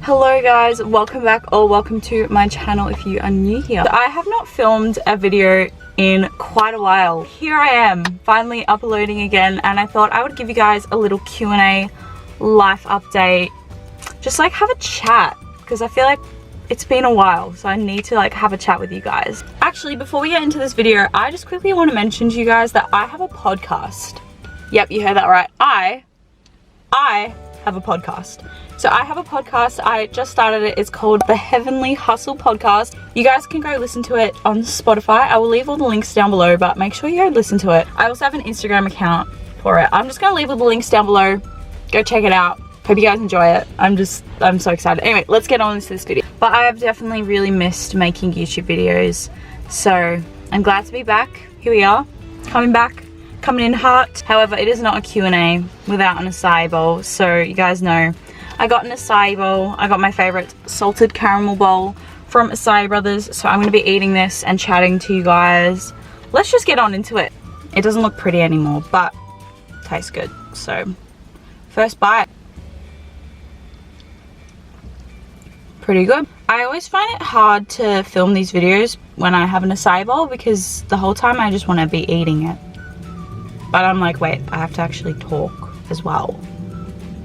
Hello guys, welcome back or welcome to my channel if you are new here. I have not filmed a video in quite a while. Here I am, finally uploading again, and I thought I would give you guys a little Q&A life update. Just like have a chat, because I feel like it's been a while, so I need to like have a chat with you guys. Actually, before we get into this video, I just quickly want to mention to you guys that I have a podcast. Yep, you heard that right. I have a podcast. So I have a podcast, I just started it. It's called the Heavenly Hustle Podcast. You guys can go listen to it on Spotify. I will leave all the links down below, but make sure you go listen to it. I also have an Instagram account for it. I'm just gonna leave all the links down below. Go check it out. Hope you guys enjoy it. I'm so excited. Anyway, let's get on into this video. But I have definitely really missed making YouTube videos. So I'm glad to be back. Here we are, coming back. Coming in hot. However, it is not a Q&A without an acai bowl, so you guys know I got an acai bowl. I got my favorite salted caramel bowl from Acai Brothers, so I'm going to be eating this and chatting to you guys. Let's just get on into it. It doesn't look pretty anymore, but tastes good. So first bite. Pretty good. I always find it hard to film these videos when I have an acai bowl because the whole time I just want to be eating it. But I'm like, wait, I have to actually talk as well.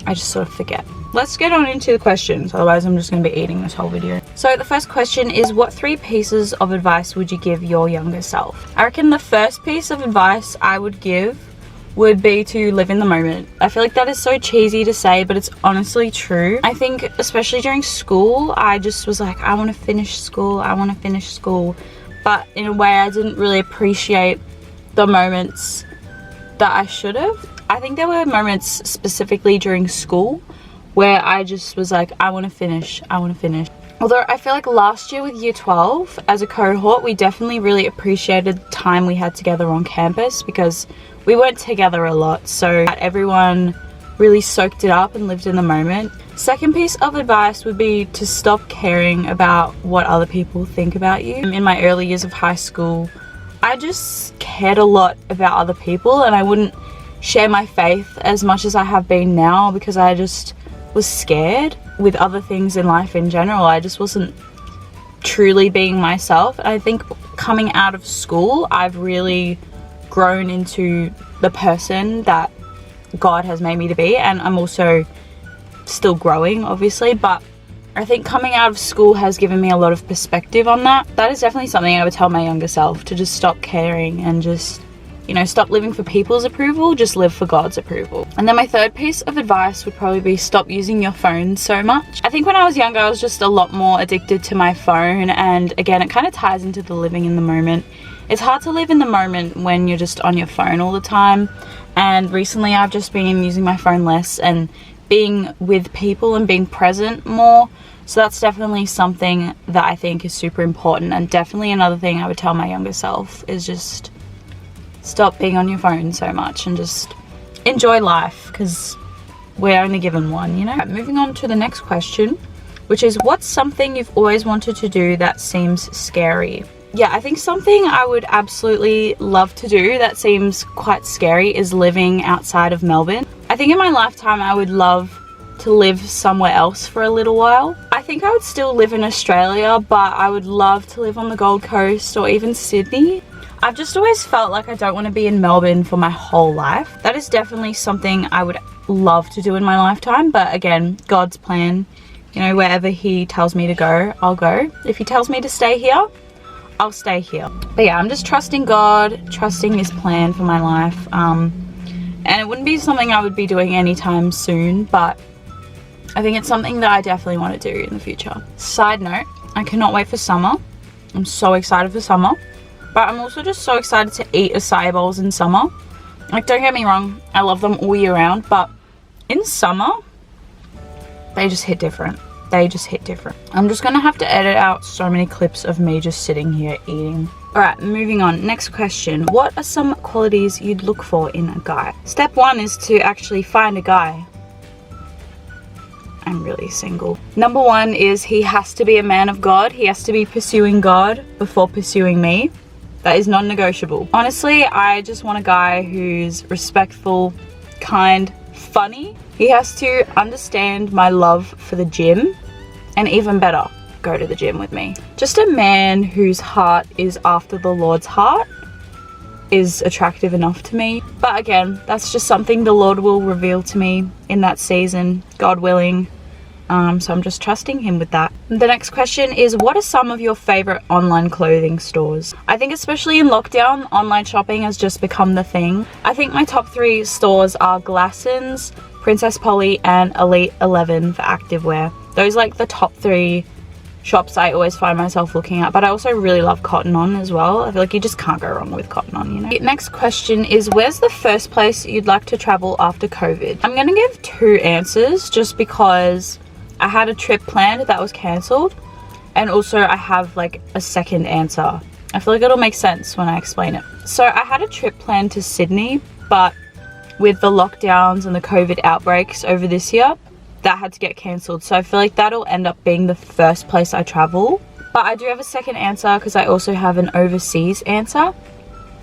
I just sort of forget. Let's get on into the questions, otherwise I'm just going to be eating this whole video. So the first question is, what 3 pieces of advice would you give your younger self? I reckon the first piece of advice I would give would be to live in the moment. I feel like that is so cheesy to say, but it's honestly true. I think especially during school, I just was like, I want to finish school, I want to finish school. But in a way, I didn't really appreciate the moments that I should have. I think there were moments specifically during school where I just was like, I want to finish, I want to finish. Although I feel like last year with year 12 as a cohort, we definitely really appreciated the time we had together on campus because we weren't together a lot, so everyone really soaked it up and lived in the moment. Second piece of advice would be to stop caring about what other people think about you. In my early years of high school, I just cared a lot about other people, and I wouldn't share my faith as much as I have been now because I just was scared with other things in life in general. I just wasn't truly being myself. I think coming out of school, I've really grown into the person that God has made me to be, and I'm also still growing, obviously, but I think coming out of school has given me a lot of perspective on that. That is definitely something I would tell my younger self, to just stop caring and just, you know, stop living for people's approval, just live for God's approval. And then my third piece of advice would probably be stop using your phone so much. I think when I was younger, I was just a lot more addicted to my phone, and again, it kind of ties into the living in the moment. It's hard to live in the moment when you're just on your phone all the time, and recently I've just been using my phone less and being with people and being present more. So that's definitely something that I think is super important, and definitely another thing I would tell my younger self is just stop being on your phone so much and just enjoy life, because we're only given one, you know? Moving on to the next question, which is, what's something you've always wanted to do that seems scary? Yeah, I think something I would absolutely love to do that seems quite scary is living outside of Melbourne. I think in my lifetime I would love to live somewhere else for a little while. I think I would still live in Australia, but I would love to live on the Gold Coast or even Sydney. I've just always felt like I don't want to be in Melbourne for my whole life. That is definitely something I would love to do in my lifetime, but again, God's plan. You know, wherever he tells me to go, I'll go. If he tells me to stay here, I'll stay here. But yeah, I'm just trusting God, trusting his plan for my life. And it wouldn't be something I would be doing anytime soon, but I think it's something that I definitely want to do in the future. Side note, I cannot wait for summer. I'm so excited for summer. But I'm also just so excited to eat acai bowls in summer. Like, don't get me wrong, I love them all year round, but in summer, they just hit different. They just hit different. I'm just gonna have to edit out so many clips of me just sitting here eating. Alright, moving on. Next question. What are some qualities you'd look for in a guy? Step 1 is to actually find a guy. I'm really single. Number 1 is he has to be a man of God. He has to be pursuing God before pursuing me. That is non-negotiable. Honestly, I just want a guy who's respectful, kind, funny. He has to understand my love for the gym And even better, go to the gym with me. Just a man whose heart is after the Lord's heart is attractive enough to me. But again, that's just something the Lord will reveal to me in that season, God willing. So I'm just trusting him with that. The next question is, what are some of your favorite online clothing stores? I think especially in lockdown, online shopping has just become the thing. I think my top 3 stores are Glassons, Princess Polly, and Elite 11 for activewear. Those are like the top 3 shops I always find myself looking at. But I also really love Cotton On as well. I feel like you just can't go wrong with Cotton On, you know. Next question is, where's the first place you'd like to travel after COVID? I'm gonna give 2 answers just because I had a trip planned that was cancelled, and also I have like a second answer. I feel like it'll make sense when I explain it. So I had a trip planned to Sydney, but with the lockdowns and the COVID outbreaks over this year, that had to get cancelled. So I feel like that'll end up being the first place I travel. But I do have a second answer because I also have an overseas answer,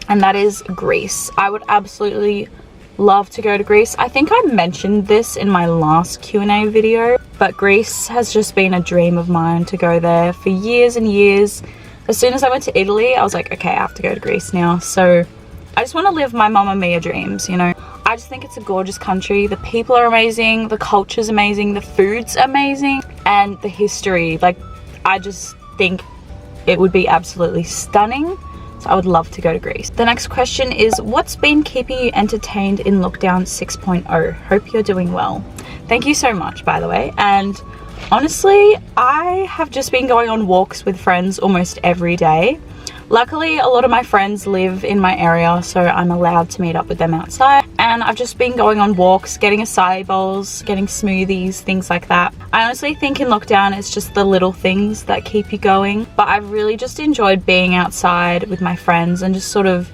and that is Greece. I would absolutely love to go to Greece. I think I mentioned this in my last Q&A video, but Greece has just been a dream of mine to go there for years and years. As soon as I went to Italy, I was like, okay, I have to go to Greece now. So I just want to live my Mamma Mia dreams, you know. I just think it's a gorgeous country. The people are amazing, the culture's amazing, the food's amazing, and the history, like, I just think it would be absolutely stunning. So I would love to go to Greece. The next question is, what's been keeping you entertained in lockdown 6.0? Hope you're doing well. Thank you so much, by the way. And honestly, I have just been going on walks with friends almost every day. Luckily, a lot of my friends live in my area, so I'm allowed to meet up with them outside. And I've just been going on walks, getting acai bowls, getting smoothies, things like that. I honestly think in lockdown, it's just the little things that keep you going. But I've really just enjoyed being outside with my friends and just sort of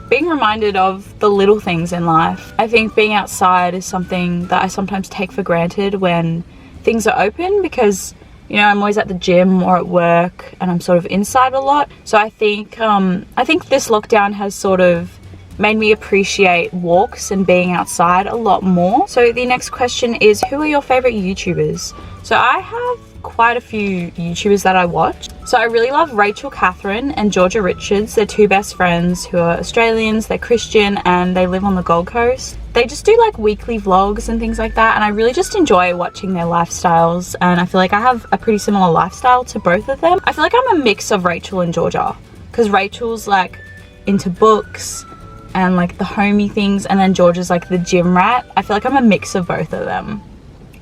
being reminded of the little things in life. I think being outside is something that I sometimes take for granted when things are open, because you know, I'm always at the gym or at work and I'm sort of inside a lot. So I think this lockdown has sort of made me appreciate walks and being outside a lot more. So the next question is, who are your favorite YouTubers? So I have quite a few YouTubers that I watch. So I really love Rachel Catherine and Georgia Richards. They're 2 best friends who are Australians, they're Christian, and they live on the Gold Coast. They just do like weekly vlogs and things like that, and I really just enjoy watching their lifestyles, and I feel like I have a pretty similar lifestyle to both of them. I feel like I'm a mix of Rachel and Georgia, because Rachel's like into books and like the homey things, and then Georgia's like the gym rat. I feel like I'm a mix of both of them,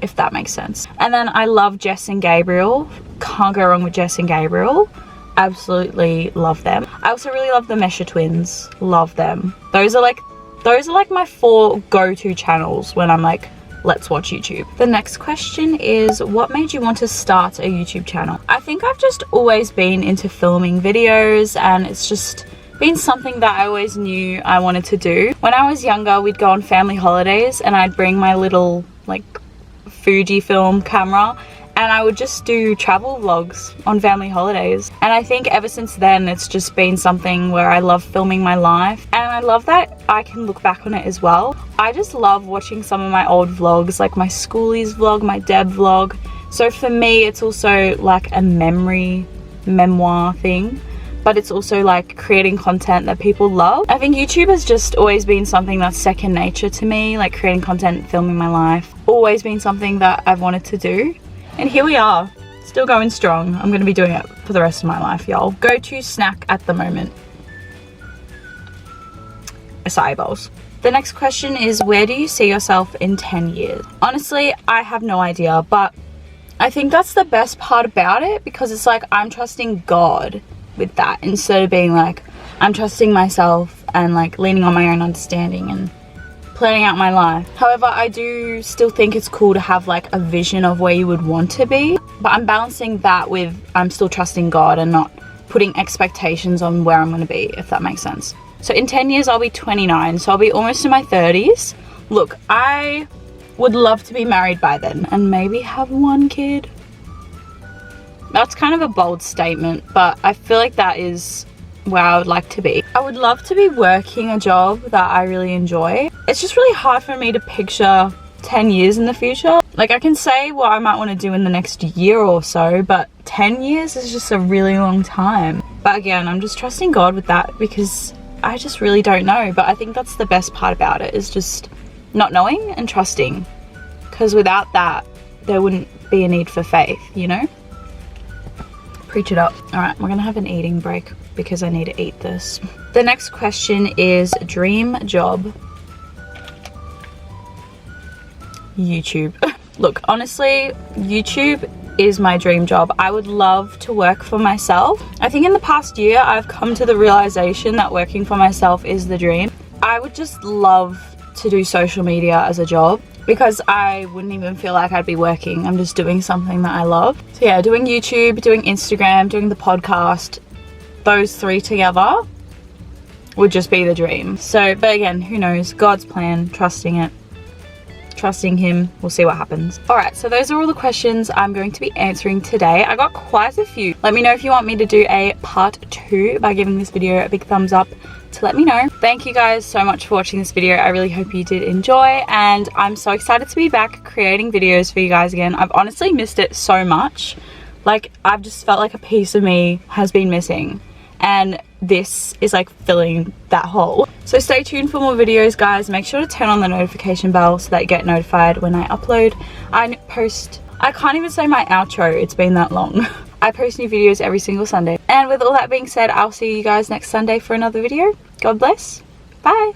if that makes sense. And then I love Jess and Gabriel. Can't go wrong with Jess and Gabriel. Absolutely love them. I also really love the Mesha twins. Love them. Those are like my 4 go-to channels when I'm like, let's watch YouTube. The next question is, what made you want to start a YouTube channel? I think I've just always been into filming videos, and it's just been something that I always knew I wanted to do. When I was younger, we'd go on family holidays and I'd bring my little like Fujifilm camera, and I would just do travel vlogs on family holidays. And I think ever since then, it's just been something where I love filming my life, and I love that I can look back on it as well. I just love watching some of my old vlogs, like my schoolies vlog, my Deb vlog. So for me, it's also like a memoir thing, but it's also like creating content that people love. I think YouTube has just always been something that's second nature to me, like creating content, filming my life. Always been something that I've wanted to do. And here we are, still going strong. I'm going to be doing it for the rest of my life, y'all. Go-to snack at the moment: acai bowls. The next question is, where do you see yourself in 10 years? Honestly, I have no idea, but I think that's the best part about it, because it's like I'm trusting God with that, instead of being like I'm trusting myself and like leaning on my own understanding and planning out my life. However, I do still think it's cool to have like a vision of where you would want to be, but I'm balancing that with I'm still trusting God and not putting expectations on where I'm going to be, if that makes sense. So in 10 years I'll be 29, so I'll be almost in my 30s. Look, I would love to be married by then and maybe have 1 kid. That's kind of a bold statement, but I feel like that is where I would like to be. I would love to be working a job that I really enjoy. It's just really hard for me to picture 10 years in the future. Like, I can say what I might want to do in the next year or so, but 10 years is just a really long time. But again, I'm just trusting God with that because I just really don't know. But I think that's the best part about it, is just not knowing and trusting, because without that there wouldn't be a need for faith, you know? Preach it up. All right, we're gonna have an eating break because I need to eat this. The next question is dream job. YouTube. Look, honestly, YouTube is my dream job. I would love to work for myself. I think in the past year I've come to the realization that working for myself is the dream. I would just love to do social media as a job because I wouldn't even feel like I'd be working. I'm just doing something that I love. So yeah, doing YouTube, doing Instagram, doing the podcast, those three together would just be the dream. So, but again, who knows? God's plan, trusting it. Trusting him, we'll see what happens. All right, so those are all the questions I'm going to be answering today. I got quite a few. Let me know if you want me to do a part 2 by giving this video a big thumbs up to let me know. Thank you guys so much for watching this video. I really hope you did enjoy, and I'm so excited to be back creating videos for you guys again. I've honestly missed it so much. Like, I've just felt like a piece of me has been missing, and this is like filling that hole. So stay tuned for more videos, guys. Make sure to turn on the notification bell so that you get notified when I upload. I can't even say my outro, it's been that long. I post new videos every single Sunday. And with all that being said, I'll see you guys next Sunday for another video. God bless. Bye.